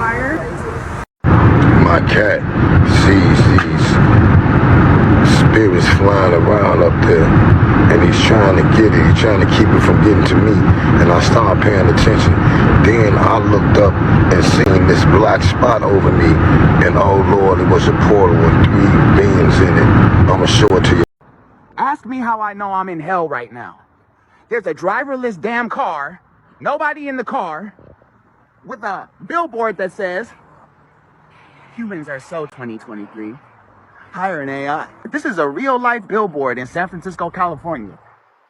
wildfire. My cat sees these spirits flying around up there, and he's trying to get it. He's trying to keep it from getting to me, and I started paying attention. Then I looked up and seen this black spot over me, and oh Lord, it was a portal with 3 beings in it. I'ma show it to you. Ask me how I know I'm in hell right now. There's a driverless damn car, nobody in the car, with a billboard that says, humans are so 2023. Hire an AI. This is a real-life billboard in San Francisco, California.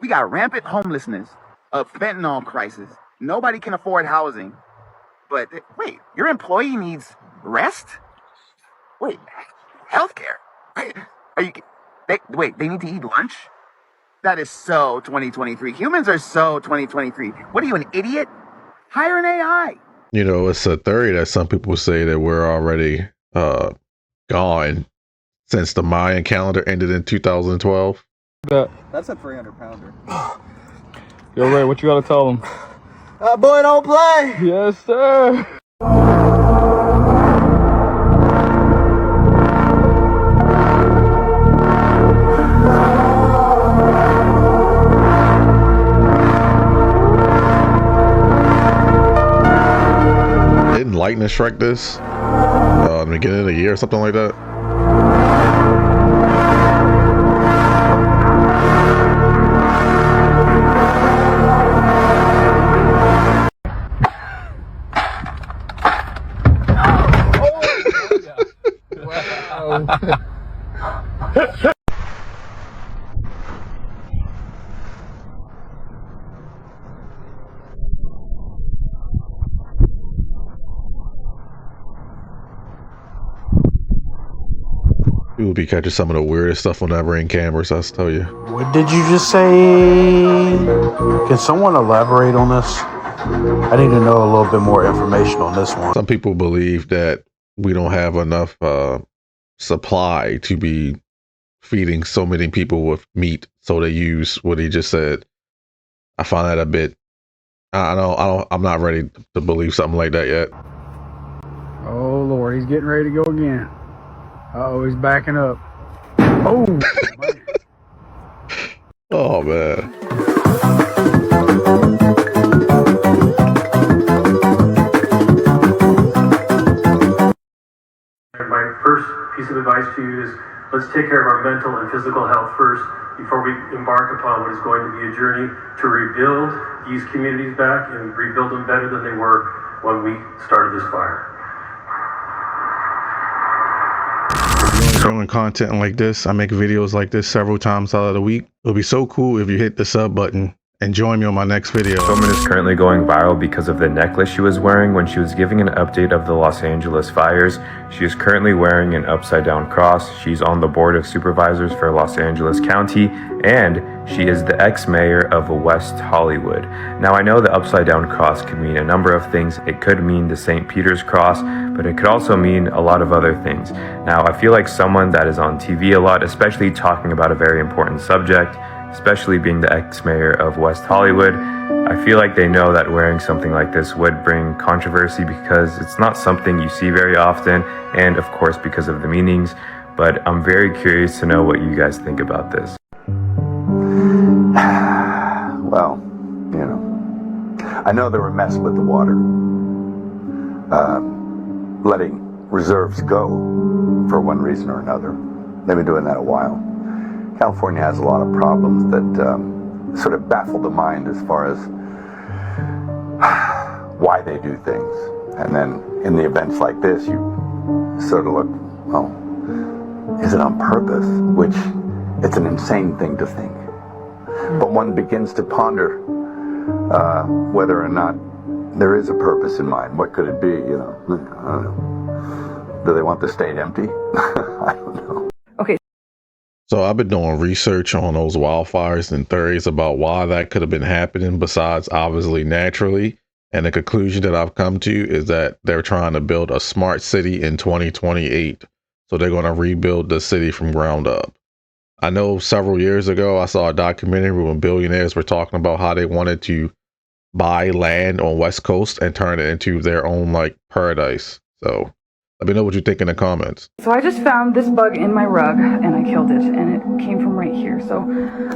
We got rampant homelessness, a fentanyl crisis. Nobody can afford housing. But wait, your employee needs rest? Wait, healthcare? They need to eat lunch? That is so 2023. Humans are so 2023. What are you, an idiot? Hire an AI. You know, it's a theory that some people say that we're already gone since the Mayan calendar ended in 2012. That's a 300-pounder. Yo, Ray, what you gotta tell them? That boy don't play! Yes, sir! Didn't lightning strike this in the beginning of the year or something like that? We will be catching some of the weirdest stuff on that ring cameras, I tell you. What did you just say? Can someone elaborate on this? I need to know a little bit more information on this one. Some people believe that we don't have enough supply to be feeding so many people with meat, so they use what he just said. I find that a bit. I'm not ready to believe something like that yet. Oh, Lord, he's getting ready to go again. Uh-oh, he's backing up. Oh, man. Oh, man. My first piece of advice to you is let's take care of our mental and physical health first before we embark upon what is going to be a journey to rebuild these communities back and rebuild them better than they were when we started this fire. Doing content like this, I make videos like this several times out of the week. It'll be so cool if you hit the sub button and join me on my next video. This woman is currently going viral because of the necklace she was wearing when she was giving an update of the Los Angeles fires. She is currently wearing an upside down cross. She's on the board of supervisors for Los Angeles County, and she is the ex-mayor of West Hollywood. Now, I know the upside down cross could mean a number of things. It could mean the St. Peter's cross, but it could also mean a lot of other things. Now, I feel like someone that is on TV a lot, especially talking about a very important subject, especially being the ex-mayor of West Hollywood, I feel like they know that wearing something like this would bring controversy because it's not something you see very often, and of course because of the meanings. But I'm very curious to know what you guys think about this. Well, you know, I know they were messing with the water, letting reserves go for one reason or another. They've been doing that a while. California has a lot of problems that sort of baffle the mind as far as why they do things. And then in the events like this, you sort of look, well, is it on purpose? Which, it's an insane thing to think. But one begins to ponder whether or not there is a purpose in mind. What could it be, you know? I don't know. Do they want the state empty? I don't know. Okay. So I've been doing research on those wildfires and theories about why that could have been happening besides obviously naturally. And the conclusion that I've come to is that they're trying to build a smart city in 2028. So they're going to rebuild the city from ground up. I know several years ago, I saw a documentary when billionaires were talking about how they wanted to buy land on West Coast and turn it into their own like paradise. So let me know what you think in the comments. So I just found this bug in my rug and I killed it, and it came from right here. So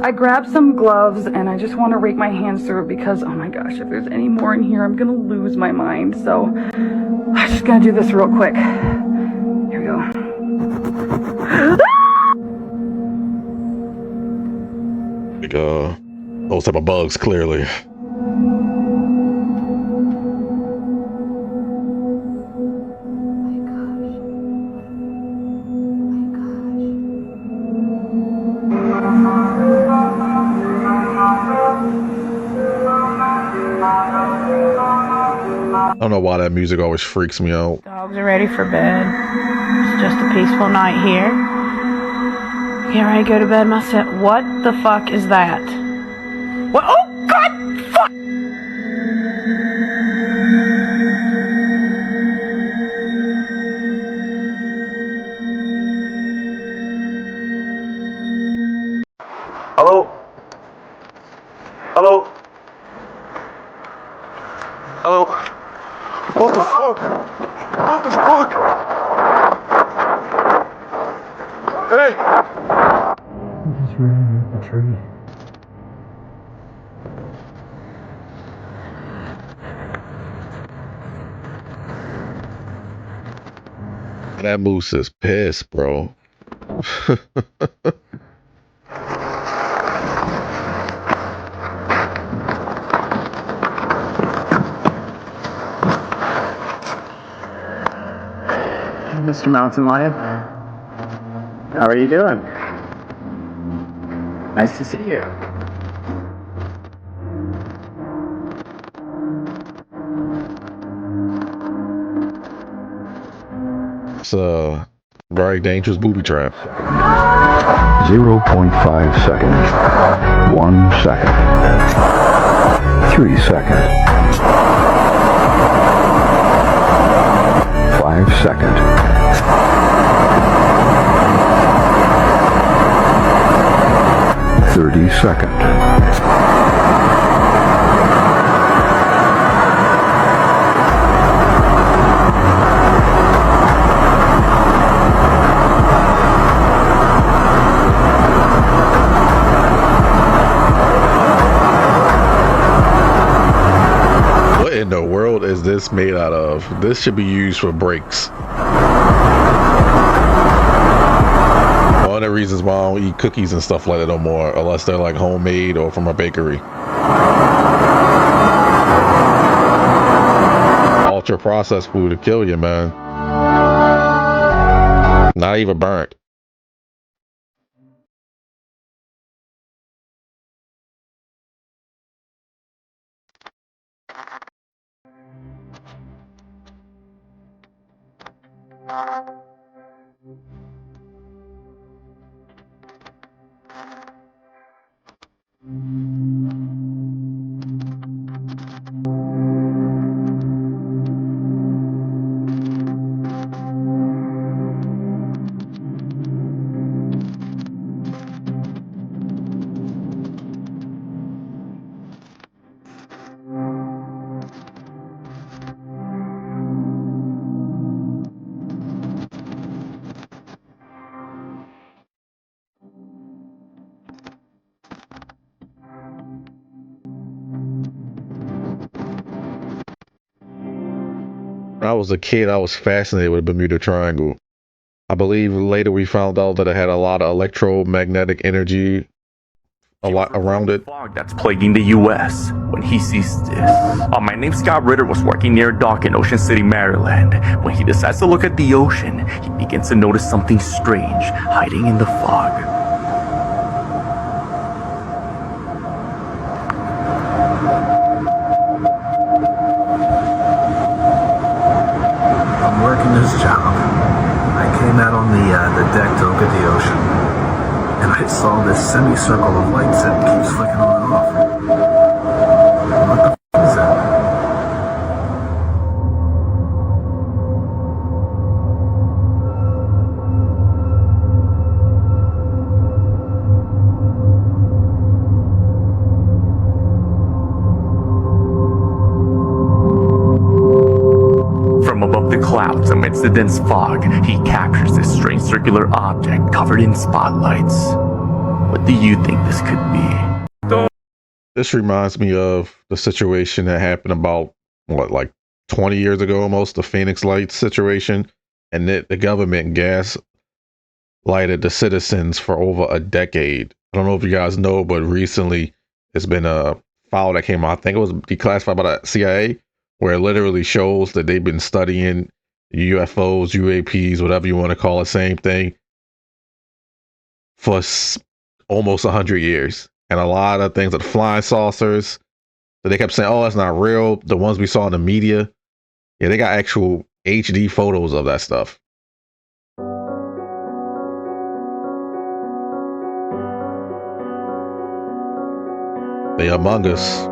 I grabbed some gloves and I just want to rake my hands through it because, oh my gosh, if there's any more in here, I'm going to lose my mind. So I'm just going to do this real quick. Here we go. Like, those type of bugs, clearly. I don't know why that music always freaks me out. Dogs are ready for bed. It's just a peaceful night here. Get ready to go to bed myself. What the fuck is that? What? Oh, God! Fuck! Hello? Hello? Hello? What the fuck? What the fuck? Hey! He's running up the tree. That moose is pissed, bro. Mr. Mountain Lion, how are you doing? Nice to see you. It's a very dangerous booby trap. 0.5 seconds. 1 second. 3 seconds. 5 seconds. 30 seconds. What in the world is this made out of? This should be used for brakes. One of the reasons why I don't eat cookies and stuff like that no more, unless they're like homemade or from a bakery. Ultra processed food to kill you, man. Not even burnt. When I was a kid, I was fascinated with the Bermuda Triangle. I believe later we found out that it had a lot of electromagnetic energy a lot around it. Fog that's plaguing the U.S. when he sees this. My name's Scott Ritter was working near a dock in Ocean City, Maryland. When he decides to look at the ocean, he begins to notice something strange hiding in the fog. I'm working this job. I came out on the deck to look at the ocean, and I saw this semicircle of lights that keeps flicking on and off. What the f*** is that? amidst the dense fog, he captures this strange circular object covered in spotlights. What do you think this could be? This reminds me of the situation that happened about, what, like 20 years ago almost, the Phoenix Lights situation, and that the government gas lighted the citizens for over a decade. I don't know if you guys know, but recently there's been a file that came out, I think it was declassified by the CIA, where it literally shows that they've been studying UFOs, UAPs, whatever you want to call it, same thing, for almost 100 years. And a lot of things like flying saucers that they kept saying, oh, that's not real. The ones we saw in the media, yeah, they got actual HD photos of that stuff. They among us.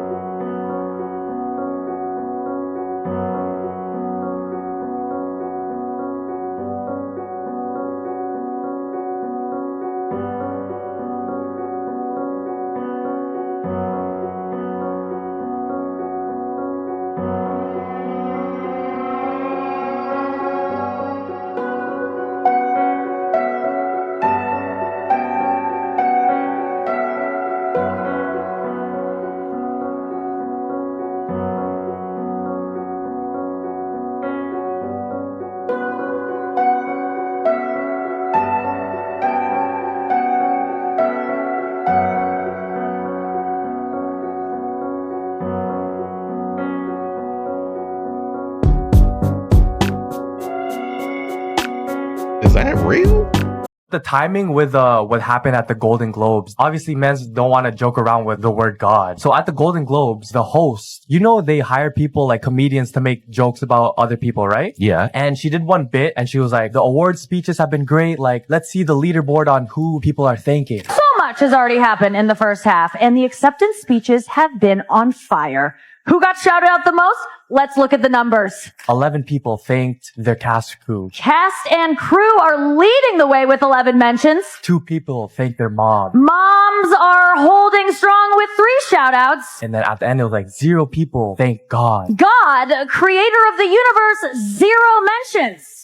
Is that real? The timing with what happened at the Golden Globes. Obviously, men don't want to joke around with the word God. So at the Golden Globes, the host, they hire people like comedians to make jokes about other people, right? Yeah. And she did one bit and she was like, the award speeches have been great. Like, let's see the leaderboard on who people are thanking. So much has already happened in the first half, and the acceptance speeches have been on fire. Who got shouted out the most? Let's look at the numbers. 11 people thanked their cast crew. Cast and crew are leading the way with 11 mentions. 2 people thanked their mom. Moms are holding strong with 3 shout-outs. And then at the end, it was like 0 people thank God. God, creator of the universe, 0 mentions.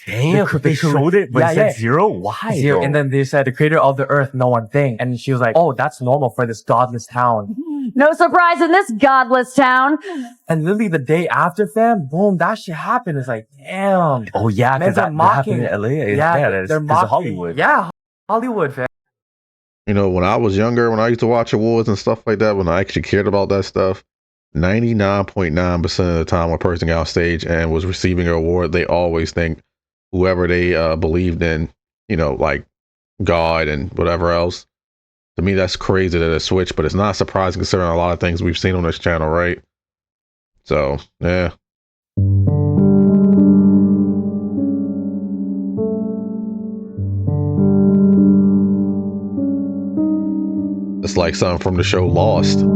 Damn, they showed it, but it said 0? Why? 0. And then they said the creator of the earth, no one thanked. And she was like, oh, that's normal for this godless town. No surprise in this godless town. And literally the day after, fam, boom, that shit happened. It's like, damn. Oh yeah, because that happened in LA. Yeah, they're mocking Hollywood. Yeah, Hollywood, fam. When I was younger, when I used to watch awards and stuff like that, when I actually cared about that stuff, 99.9% of the time a person got on stage and was receiving an award, they always thanked whoever they believed in, like God and whatever else. To me, that's crazy that it switched, but it's not surprising considering a lot of things we've seen on this channel, right? So, yeah. It's like something from the show Lost.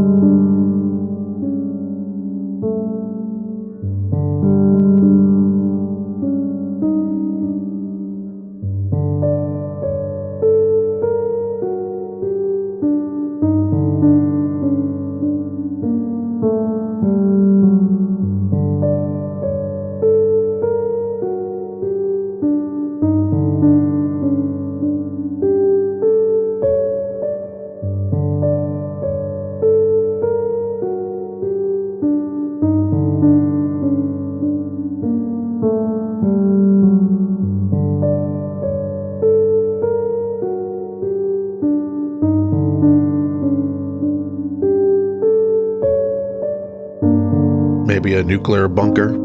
Maybe a nuclear bunker.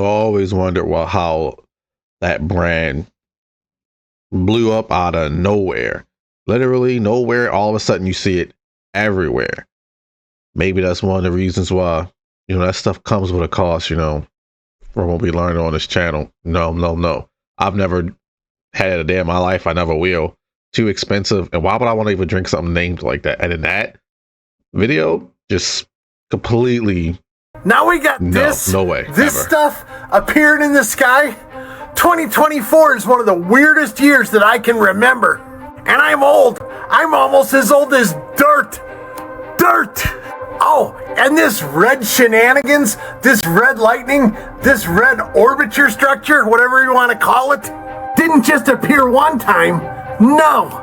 I always wondered how that brand blew up out of nowhere. Literally nowhere. All of a sudden you see it everywhere. Maybe that's one of the reasons why, that stuff comes with a cost, from what we learned on this channel. No. I've never had it a day in my life. I never will. Too expensive. And why would I want to even drink something named like that? And in that video, just completely. Now we got this. No way. This ever. stuff appeared in the sky. 2024 is one of the weirdest years that I can remember. And I'm old. I'm almost as old as dirt. Oh, and this red shenanigans, this red lightning, this red orbiter structure, whatever you want to call it, didn't just appear one time. No.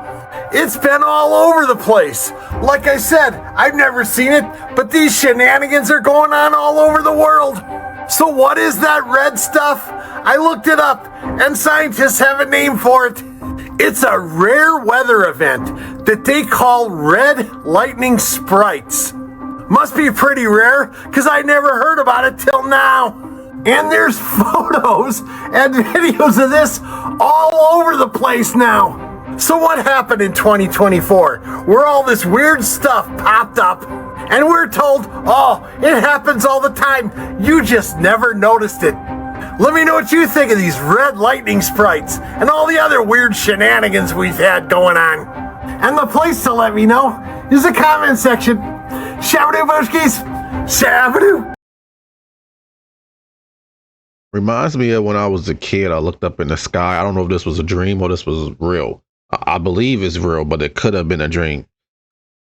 It's been all over the place. Like I said, I've never seen it, but these shenanigans are going on all over the world. So what is that red stuff? I looked it up, and scientists have a name for it. It's a rare weather event that they call red lightning sprites. Must be pretty rare, because I never heard about it till now. And there's photos and videos of this all over the place now. So what happened in 2024? Where all this weird stuff popped up, and we're told, oh, it happens all the time. You just never noticed it. Let me know what you think of these red lightning sprites and all the other weird shenanigans we've had going on. And the place to let me know is the comment section. Shabadoo Bushkies! Shabadoo! Reminds me of when I was a kid, I looked up in the sky. I don't know if this was a dream or this was real. I believe it's real, but it could have been a dream.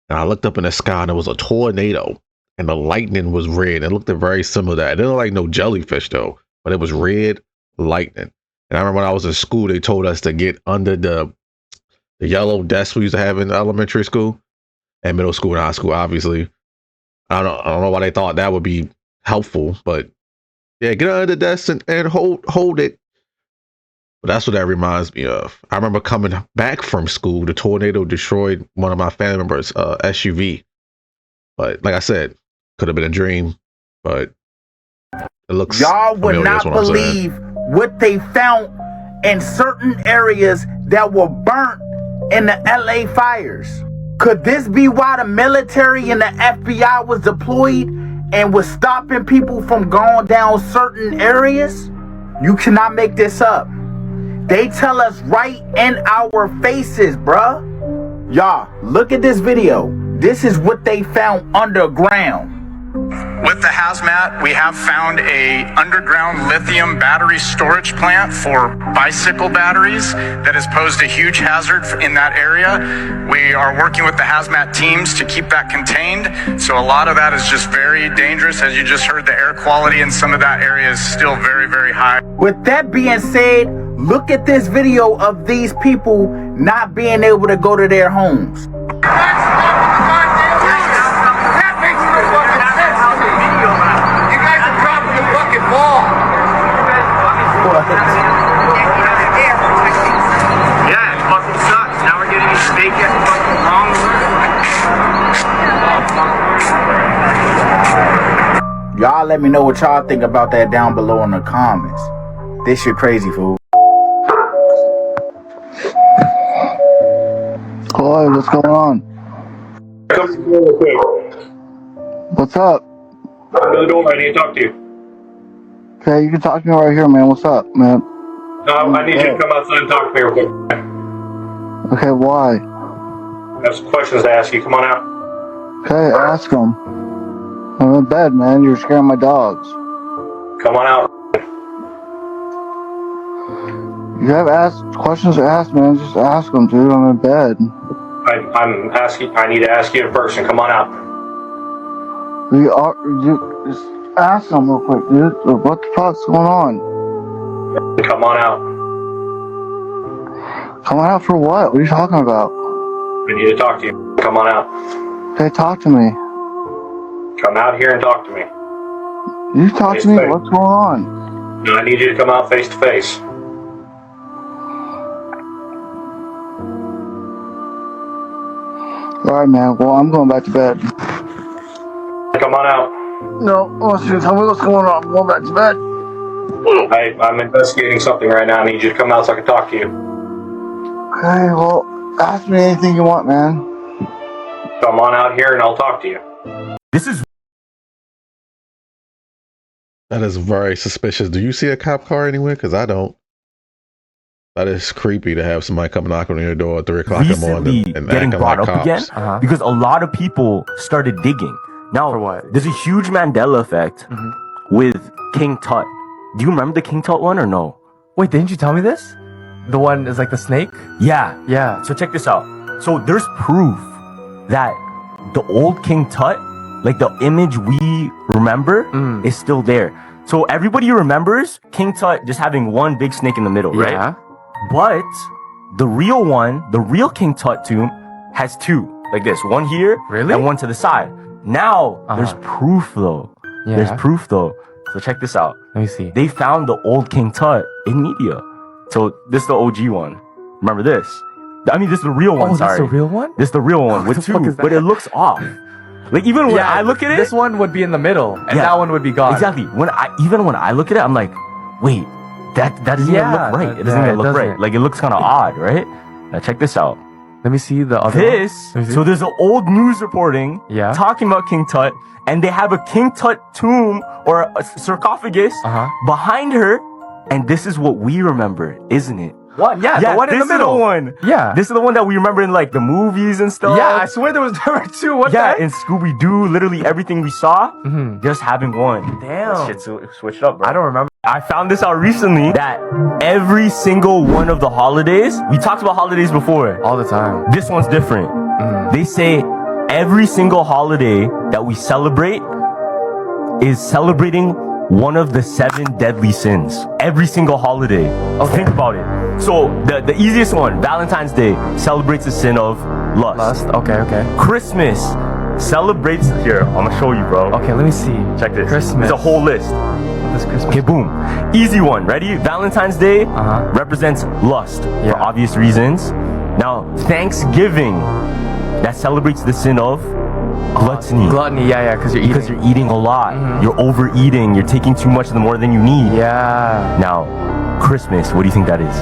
And I looked up in the sky and it was a tornado and the lightning was red. It looked very similar to that. It didn't look like no jellyfish though, but it was red lightning. And I remember when I was in school, they told us to get under the yellow desk we used to have in elementary school and middle school and high school, obviously. I don't know why they thought that would be helpful, but yeah, get under the desk and hold it. But that's what that reminds me of. I remember coming back from school, the tornado destroyed one of my family members' SUV. But like I said, could have been a dream, but it looks Y'all would familiar, not believe what they found in certain areas that were burnt in the LA fires. Could this be why the military and the FBI was deployed and was stopping people from going down certain areas? You cannot make this up. They tell us right in our faces, bruh. Y'all, look at this video. This is what they found underground. With the hazmat, we have found a underground lithium battery storage plant for bicycle batteries that has posed a huge hazard in that area. We are working with the hazmat teams to keep that contained. So a lot of that is just very dangerous. As you just heard, the air quality in some of that area is still very, very high. With that being said, look at this video of these people not being able to go to their homes. Yeah, it fucking sucks. Now we're getting naked fucking wrong. Y'all let me know what y'all think about that down below in the comments. This shit crazy, fool. Hello, what's going on? Come to the door real quick. What's up? Come to the door. I need to talk to you. Okay, you can talk to me right here, man. What's up, man? No, I need you to come outside and talk to me real quick. Okay, why? I have some questions to ask you. Come on out. Okay, ask them. I'm in bed, man. You're scaring my dogs. Come on out. You have questions to ask, man. Just ask them, dude. I'm in bed. I'm asking. I need to ask you in person. Come on out. Just ask them real quick, dude. What the fuck's going on? Come on out. Come on out for what? What are you talking about? I need to talk to you. Come on out. Okay, talk to me. Come out here and talk to me. You talk to me? What's going on? No, I need you to come out face to face. Alright, man. Well, I'm going back to bed. Come on out. No, I want you to tell me what's going on. I'm going back to bed. I'm investigating something right now. I need you to come out so I can talk to you. Okay, well, ask me anything you want, man. Come on out here and I'll talk to you. That is very suspicious. Do you see a cop car anywhere? Because I don't. That is creepy to have somebody come knocking on your door at 3 o'clock in the morning and getting acting brought like up cops. again because a lot of people started digging. Now, there's a huge Mandela effect with King Tut. Do you remember the King Tut one or no? Wait, didn't you tell me this? The one is like the snake? Yeah. Yeah. So check this out. So there's proof that the old King Tut, like the image we remember, is still there. So everybody remembers King Tut just having one big snake in the middle, right? Yeah. But the real one, the real King Tut tomb, has two, like this, one here and one to the side. Now there's proof though. Yeah. There's proof though. So check this out. Let me see. They found the old King Tut in media. So this is the OG one. Remember this? I mean, this is the real one. Oh, sorry. that's the real one? This is the real one with the fuck two, is that? but it looks off. Like even when I look at it, this one would be in the middle, and that one would be gone. Exactly. When I look at it, I'm like, wait, that doesn't even look right. It doesn't even look right. Like it looks kind of odd, right? Now check this out. Let me see the other one. So there's an old news reporting talking about King Tut, and they have a King Tut tomb or a sarcophagus behind her, and this is what we remember, isn't it? What? Yeah, the one in the middle. This is the one. Yeah. This is the one that we remember in like the movies and stuff. Yeah, I swear there was number 2. What the heck? in Scooby-Doo, literally everything we saw, just having one. Damn. That shit switched up, bro. I don't remember. I found this out recently that every single one of the holidays, we talked about holidays before. All the time. This one's different. They say every single holiday that we celebrate is celebrating one of the 7 deadly sins. Every single holiday. Think about it. So the easiest one, Valentine's Day, celebrates the sin of lust. Okay. Christmas celebrates, here, I'm gonna show you, bro. Okay, let me see. Check this. Christmas. It's a whole list. This Christmas. Okay, boom. Easy one. Ready? Valentine's Day represents lust for obvious reasons. Now, Thanksgiving, that celebrates the sin of gluttony. Gluttony, yeah, because you're eating. Because you're eating a lot. You're overeating. You're taking too much more than you need. Yeah. Now, Christmas, what do you think that is?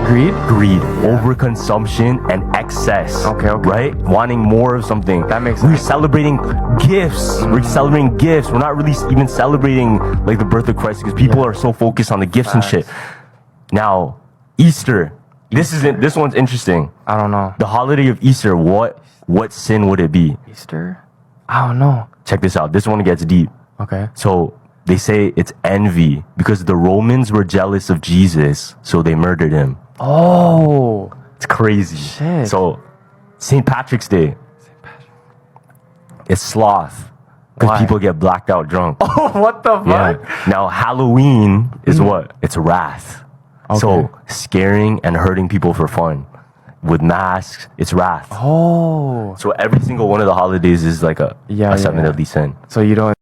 Greed? Greed. Overconsumption and excess. Okay. Right? Wanting more of something. That makes sense. We're celebrating gifts. We're celebrating gifts. We're not really even celebrating like the birth of Christ because people are so focused on the gifts and shit. Now, Easter. This one's interesting. I don't know. The holiday of Easter, what sin would it be? Easter? I don't know. Check this out. This one gets deep. Okay. So they say it's envy because the Romans were jealous of Jesus, so they murdered him. Oh, it's crazy. Shit. So St. Patrick's Day. It's sloth because people get blacked out drunk. Oh, what the fuck? Yeah. Now Halloween is what? It's wrath. Okay. So scaring and hurting people for fun. With masks, it's wrath. Oh. So every single one of the holidays is like a 7 deadly sin. So you don't.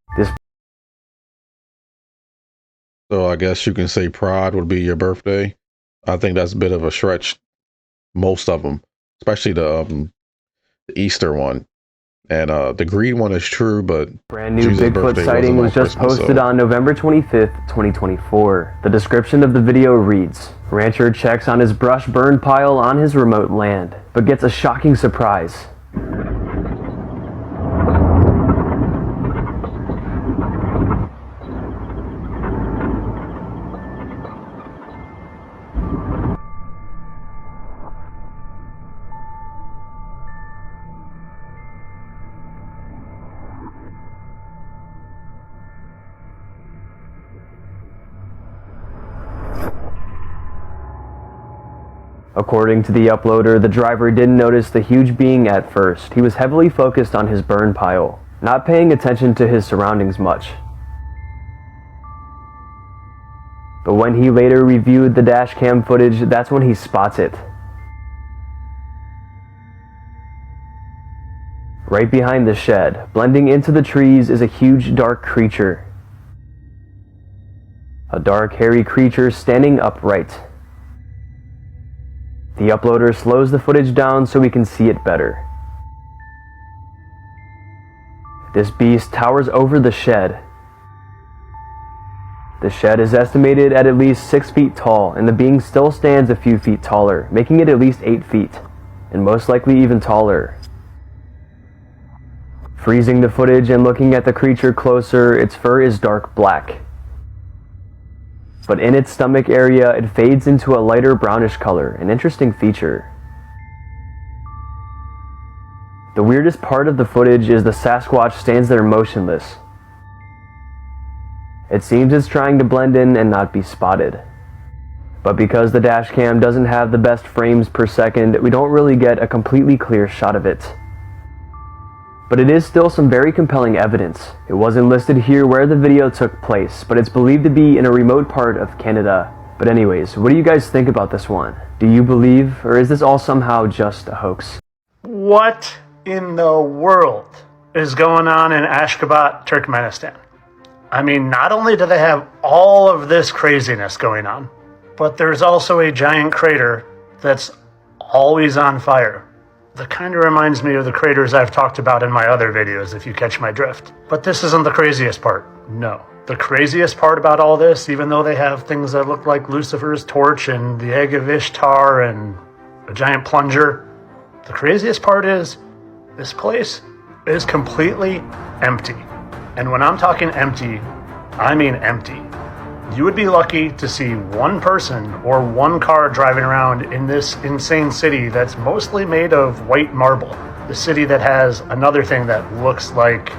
So I guess you can say Pride would be your birthday. I think that's a bit of a stretch. Most of them, especially the Easter one, and the Greed one is true, but brand new Bigfoot sighting was just posted on November 25th, 2024. The description of the video reads: rancher checks on his brush burn pile on his remote land, but gets a shocking surprise. According to the uploader, the driver didn't notice the huge being at first. He was heavily focused on his burn pile, not paying attention to his surroundings much. But when he later reviewed the dash cam footage, that's when he spots it. Right behind the shed, blending into the trees, is a huge dark creature. A dark, hairy creature standing upright. The uploader slows the footage down so we can see it better. This beast towers over the shed. The shed is estimated at least 6 feet tall, and the being still stands a few feet taller, making it at least 8 feet, and most likely even taller. Freezing the footage and looking at the creature closer, its fur is dark black. But in its stomach area, it fades into a lighter brownish color, an interesting feature. The weirdest part of the footage is the Sasquatch stands there motionless. It seems it's trying to blend in and not be spotted. But because the dash cam doesn't have the best frames per second, we don't really get a completely clear shot of it. But it is still some very compelling evidence. It wasn't listed here where the video took place, but it's believed to be in a remote part of Canada. But anyways, what do you guys think about this one? Do you believe, or is this all somehow just a hoax? What in the world is going on in Ashgabat, Turkmenistan? I mean, not only do they have all of this craziness going on, but there's also a giant crater that's always on fire. That kind of reminds me of the craters I've talked about in my other videos, if you catch my drift. But this isn't the craziest part. No. The craziest part about all this, even though they have things that look like Lucifer's torch and the egg of Ishtar and a giant plunger, the craziest part is this place is completely empty. And when I'm talking empty, I mean empty. You would be lucky to see one person or one car driving around in this insane city that's mostly made of white marble. The city that has another thing that looks like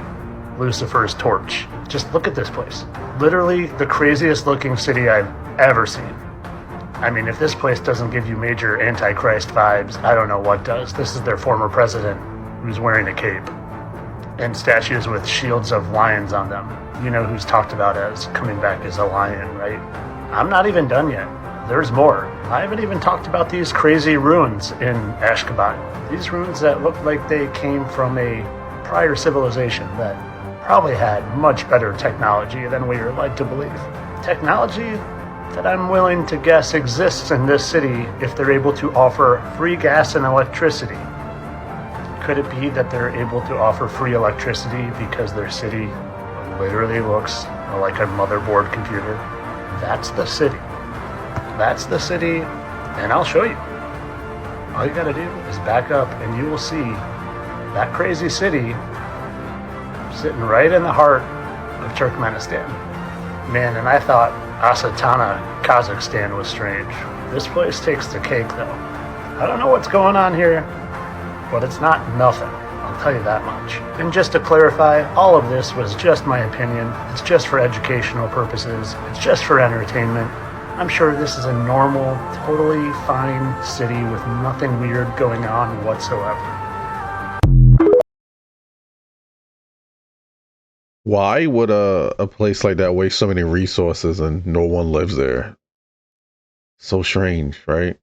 Lucifer's torch. Just look at this place. Literally the craziest looking city I've ever seen. I mean, if this place doesn't give you major Antichrist vibes, I don't know what does. This is their former president who's wearing a cape. And statues with shields of lions on them. You know who's talked about as coming back as a lion, right? I'm not even done yet. There's more. I haven't even talked about these crazy ruins in Ashgabat. These ruins that look like they came from a prior civilization that probably had much better technology than we are led to believe. Technology that I'm willing to guess exists in this city if they're able to offer free gas and electricity. Could it be that they're able to offer free electricity because their city literally looks like a motherboard computer? That's the city. That's the city, and I'll show you. All you gotta do is back up and you will see that crazy city sitting right in the heart of Turkmenistan. Man, and I thought Astana, Kazakhstan was strange. This place takes the cake though. I don't know what's going on here, but it's not nothing, I'll tell you that much. And just to clarify, all of this was just my opinion. It's just for educational purposes. It's just for entertainment. I'm sure this is a normal, totally fine city with nothing weird going on whatsoever. Why would a place like that waste so many resources and no one lives there? So strange, right?